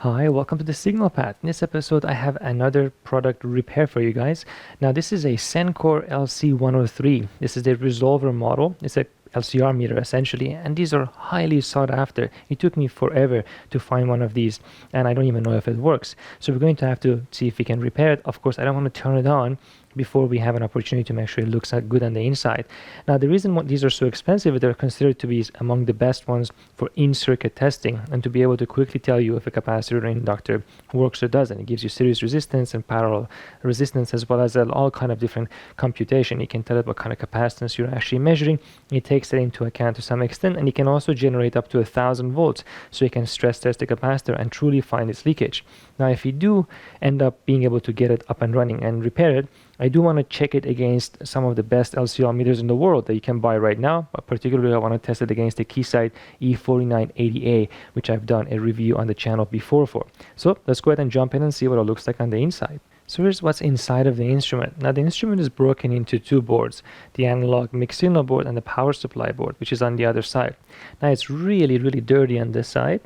Hi, welcome to the Signal Path. In this episode, I have another product repair for you guys. Now, this is a Sencore LC103. This is the Rezolver model. It's a LCR meter essentially, and these are highly sought after. It took me forever to find one of these, and I don't even know if it works. So we're going to have to see if we can repair it. Of course, I don't want to turn it on before we have an opportunity to make sure it looks good on the inside. Now, the reason why these are so expensive, they're considered to be among the best ones for in-circuit testing and to be able to quickly tell you if a capacitor or inductor works or doesn't. It gives you series resistance and parallel resistance, as well as all kind of different computation. You can tell it what kind of capacitance you're actually measuring. It takes that into account to some extent, and it can also generate up to 1,000 volts, so you can stress test the capacitor and truly find its leakage. Now, if you do end up being able to get it up and running and repair it, I do want to check it against some of the best LCR meters in the world that you can buy right now, but particularly I want to test it against the Keysight E4980A, which I've done a review on the channel before for. So let's go ahead and jump in and see what it looks like on the inside. So here's what's inside of the instrument. Now, the instrument is broken into two boards, the analog mixed signal board and the power supply board, which is on the other side. Now, it's really dirty on this side.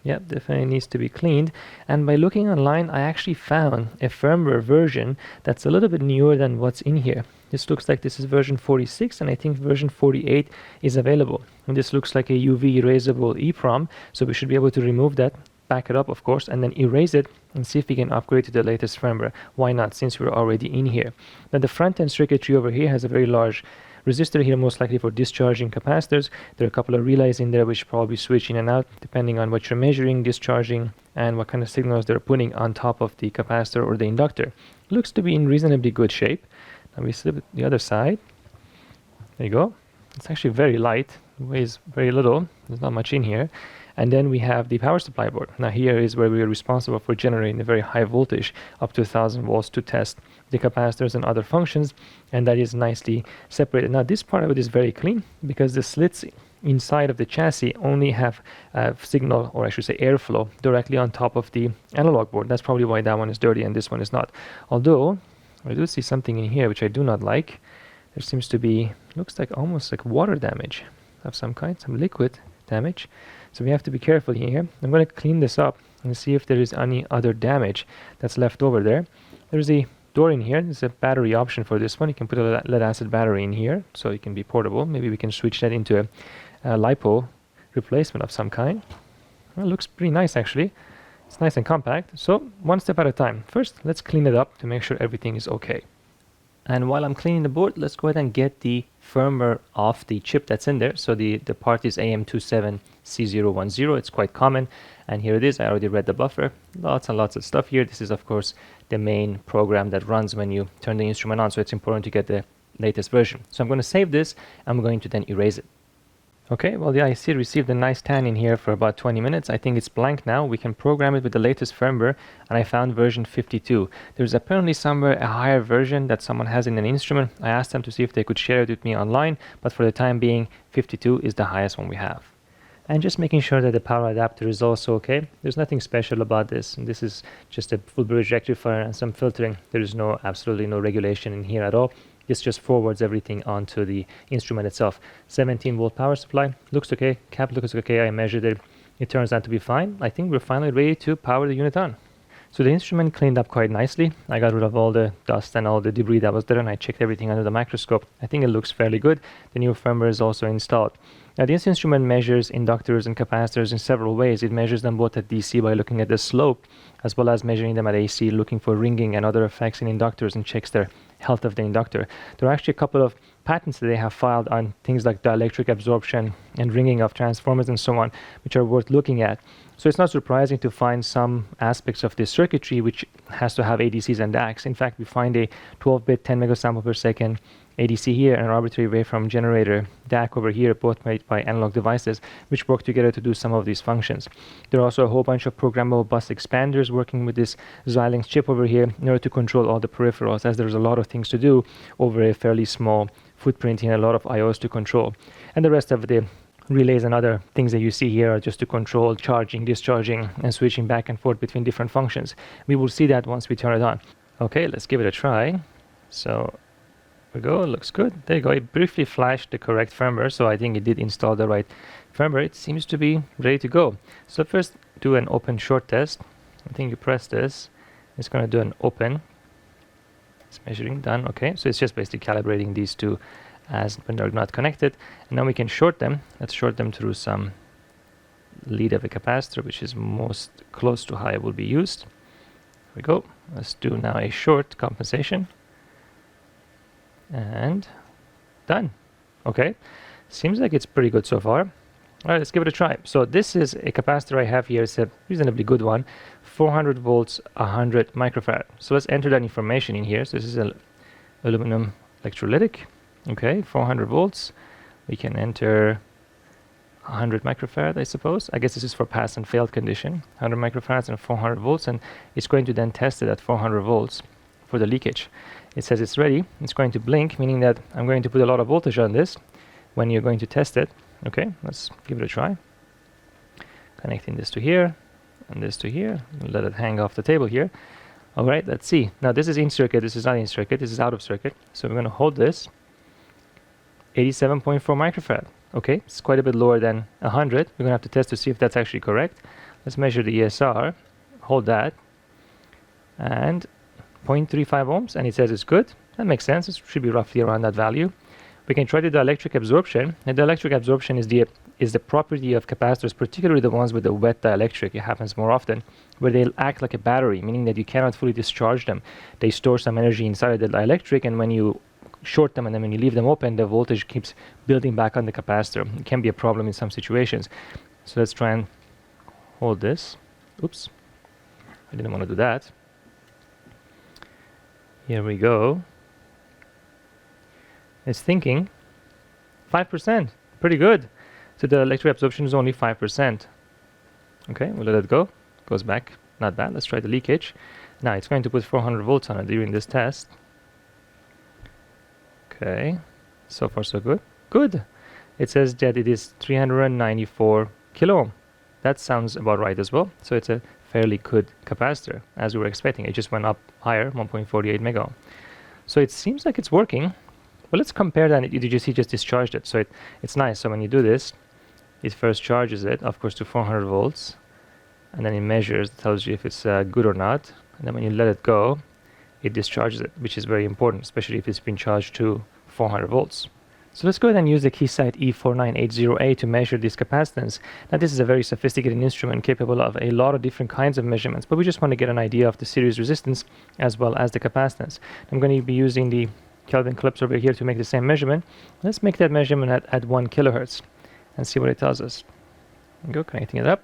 Yep, definitely needs to be cleaned. And by looking online, I actually found a firmware version that's a little bit newer than what's in here. This looks like this is version 46, and I think version 48 is available. And this looks like a UV erasable EPROM, so we should be able to remove that, back it up, of course, and then erase it and see if we can upgrade to the latest firmware. Why not, since we're already in here? Now, the front-end circuitry over here has a very large resistor here, most likely for discharging capacitors. There are a couple of relays in there which probably switch in and out depending on what you're measuring, discharging, and what kind of signals they're putting on top of the capacitor or the inductor. Looks to be in reasonably good shape. Now we slip it the other side. There you go. It's actually very light, weighs very little. There's not much in here. And then we have the power supply board. Now here is where we are responsible for generating a very high voltage, up to 1,000 volts, to test the capacitors and other functions, and that is nicely separated. Now this part of it is very clean because the slits inside of the chassis only have signal, or I should say airflow, directly on top of the analog board. That's probably why that one is dirty and this one is not. Although I do see something in here which I do not like. There seems to be, looks like almost like water damage of some kind, some liquid damage. So we have to be careful here. I'm going to clean this up and see if there is any other damage that's left over there. There's a door in here. There's a battery option for this one. You can put a lead acid battery in here so it can be portable. Maybe we can switch that into a LiPo replacement of some kind. Well, it looks pretty nice actually. It's nice and compact. So one step at a time. First, let's clean it up to make sure everything is okay. And while I'm cleaning the board, let's go ahead and get the firmware off the chip that's in there. So the part is AM27C010. It's quite common. And here it is. I already read the buffer. Lots and lots of stuff here. This is, of course, the main program that runs when you turn the instrument on. So it's important to get the latest version. So I'm going to save this. I'm going to then erase it. Okay, well, the IC received a nice tan in here for about 20 minutes. I think it's blank now. We can program it with the latest firmware, and I found version 52. There's apparently somewhere a higher version that someone has in an instrument. I asked them to see if they could share it with me online, but for the time being, 52 is the highest one we have. And just making sure that the power adapter is also okay. There's nothing special about this, and this is just a full bridge rectifier and some filtering. There is absolutely no regulation in here at all. This just forwards everything onto the instrument itself. 17-volt power supply, looks okay. Cap looks okay, I measured it. It turns out to be fine. I think we're finally ready to power the unit on. So the instrument cleaned up quite nicely. I got rid of all the dust and all the debris that was there, and I checked everything under the microscope. I think it looks fairly good. The new firmware is also installed. Now, this instrument measures inductors and capacitors in several ways. It measures them both at DC by looking at the slope, as well as measuring them at AC, looking for ringing and other effects in inductors, and checks their health of the inductor. There are actually a couple of patents that they have filed on things like dielectric absorption and ringing of transformers and so on, which are worth looking at. So it's not surprising to find some aspects of this circuitry which has to have ADCs and DACs. In fact, we find a 12-bit 10 megasample per second ADC here and an arbitrary waveform generator DAC over here, both made by analog devices, which work together to do some of these functions. There are also a whole bunch of programmable bus expanders working with this Xilinx chip over here in order to control all the peripherals, as there's a lot of things to do over a fairly small footprint here, a lot of IOs to control. And the rest of the relays and other things that you see here are just to control charging, discharging, and switching back and forth between different functions. We will see that once we turn it on. Okay, let's give it a try. So we go, looks good. There you go. It briefly flashed the correct firmware, so I think it did install the right firmware. It seems to be ready to go. So first do an open short test. I think you press this, it's going to do an open. It's measuring, done. Okay, so it's just basically calibrating these two as when they're not connected. And now we can short them. Let's short them through some lead of a capacitor, which is most close to how it will be used. Here we go. Let's do now a short compensation. And done. Okay, seems like it's pretty good so far. All right, let's give it a try. So this is a capacitor I have here. It's a reasonably good one, 400 volts, 100 microfarad. So let's enter that information in here. So this is an aluminum electrolytic. Okay, 400 volts. We can enter 100 microfarad, I suppose. I guess this is for pass and failed condition. 100 microfarads and 400 volts, and it's going to then test it at 400 volts for the leakage. It says it's ready. It's going to blink, meaning that I'm going to put a lot of voltage on this when you're going to test it. Okay, let's give it a try. Connecting this to here and this to here. Let it hang off the table here. All right, let's see. Now this is in circuit. This is not in circuit. This is out of circuit. So we're going to hold this. 87.4 microfarad. Okay, it's quite a bit lower than 100. We're going to have to test to see if that's actually correct. Let's measure the ESR. Hold that. And 0.35 ohms, and it says it's good. That makes sense. It should be roughly around that value. We can try the dielectric absorption. And the dielectric absorption is the property of capacitors, particularly the ones with the wet dielectric. It happens more often, where they act like a battery, meaning that you cannot fully discharge them. They store some energy inside the dielectric, and when you short them and then when you leave them open, the voltage keeps building back on the capacitor. It can be a problem in some situations. So let's try and hold this. Oops, I didn't want to do that. Here we go. It's thinking 5%, pretty good. So the electric absorption is only 5%. Okay, we'll let it go. Goes back, not bad. Let's try the leakage. Now it's going to put 400 volts on it during this test. Okay, so far so good. Good. It says that it is 394 kilo ohm. That sounds about right as well. So it's a fairly good capacitor, as we were expecting. It just went up higher, 1.48 mega ohm. So it seems like it's working. Well, let's compare that. You just see just discharged it. So it's nice. So when you do this, it first charges it, of course, to 400 volts. And then it measures, tells you if it's good or not. And then when you let it go, it discharges it, which is very important, especially if it's been charged to 400 volts. So let's go ahead and use the Keysight E4980A to measure this capacitance. Now this is a very sophisticated instrument capable of a lot of different kinds of measurements, but we just want to get an idea of the series resistance as well as the capacitance. I'm going to be using the Kelvin clips over here to make the same measurement. Let's make that measurement at 1 kilohertz and see what it tells us. There we go, connecting it up.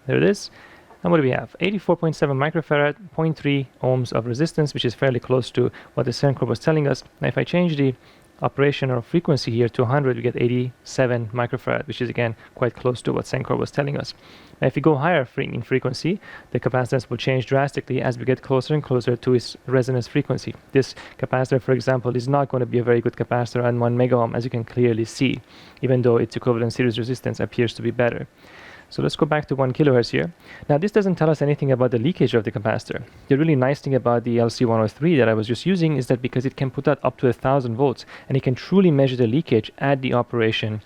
There it is. And what do we have? 84.7 microfarad, 0.3 ohms of resistance, which is fairly close to what the Sencore was telling us. Now if I change the operational frequency here to 100, we get 87 microfarad, which is again quite close to what Sencore was telling us. Now if we go higher in frequency, the capacitance will change drastically as we get closer and closer to its resonance frequency. This capacitor, for example, is not going to be a very good capacitor at 1 mega ohm, as you can clearly see, even though its equivalent series resistance appears to be better. So let's go back to 1 kilohertz here. Now this doesn't tell us anything about the leakage of the capacitor. The really nice thing about the LC103 that I was just using is that because it can put that up to 1000 volts, and it can truly measure the leakage at the operation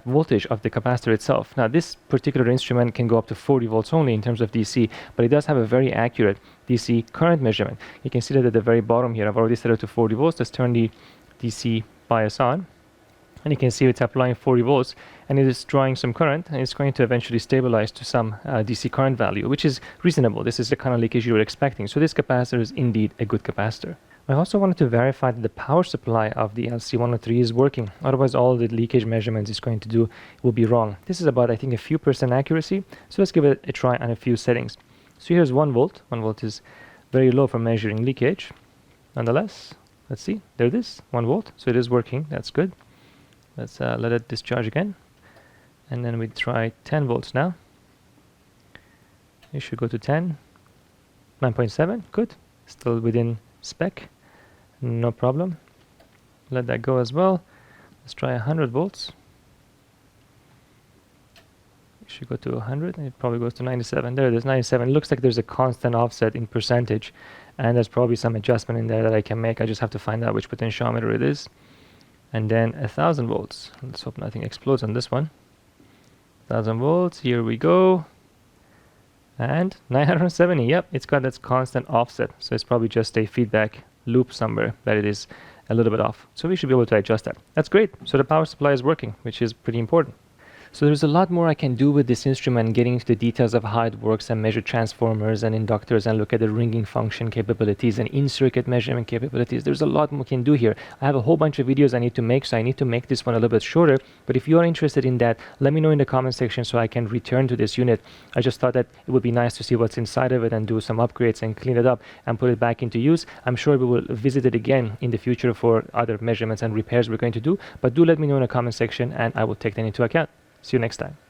voltage of the capacitor itself. Now this particular instrument can go up to 40 volts only in terms of DC, but it does have a very accurate DC current measurement. You can see that at the very bottom here, I've already set it to 40 volts. Let's turn the DC bias on. And you can see it's applying 40 volts, and it is drawing some current, and it's going to eventually stabilize to some DC current value, which is reasonable. This is the kind of leakage you were expecting. So this capacitor is indeed a good capacitor. I also wanted to verify that the power supply of the LC103 is working. Otherwise, all the leakage measurements it's going to do will be wrong. This is about, I think, a few % accuracy. So let's give it a try on a few settings. So here's 1 volt. 1 volt is very low for measuring leakage. Nonetheless, let's see. There it is, 1 volt. So it is working. That's good. Let's let it discharge again. And then we try 10 volts now. It should go to 10. 9.7, good. Still within spec. No problem. Let that go as well. Let's try 100 volts. It should go to 100, and it probably goes to 97. There it is, 97. It looks like there's a constant offset in percentage, and there's probably some adjustment in there that I can make. I just have to find out which potentiometer it is. And then 1000 volts. Let's hope nothing explodes on this one. 1000 volts, here we go. And 970, yep, it's got that constant offset. So it's probably just a feedback loop somewhere that it is a little bit off. So we should be able to adjust that. That's great. So the power supply is working, which is pretty important. So there's a lot more I can do with this instrument, getting into the details of how it works and measure transformers and inductors and look at the ringing function capabilities and in-circuit measurement capabilities. There's a lot more we can do here. I have a whole bunch of videos I need to make, so I need to make this one a little bit shorter. But if you are interested in that, let me know in the comment section so I can return to this unit. I just thought that it would be nice to see what's inside of it and do some upgrades and clean it up and put it back into use. I'm sure we will visit it again in the future for other measurements and repairs we're going to do. But do let me know in the comment section and I will take that into account. See you next time.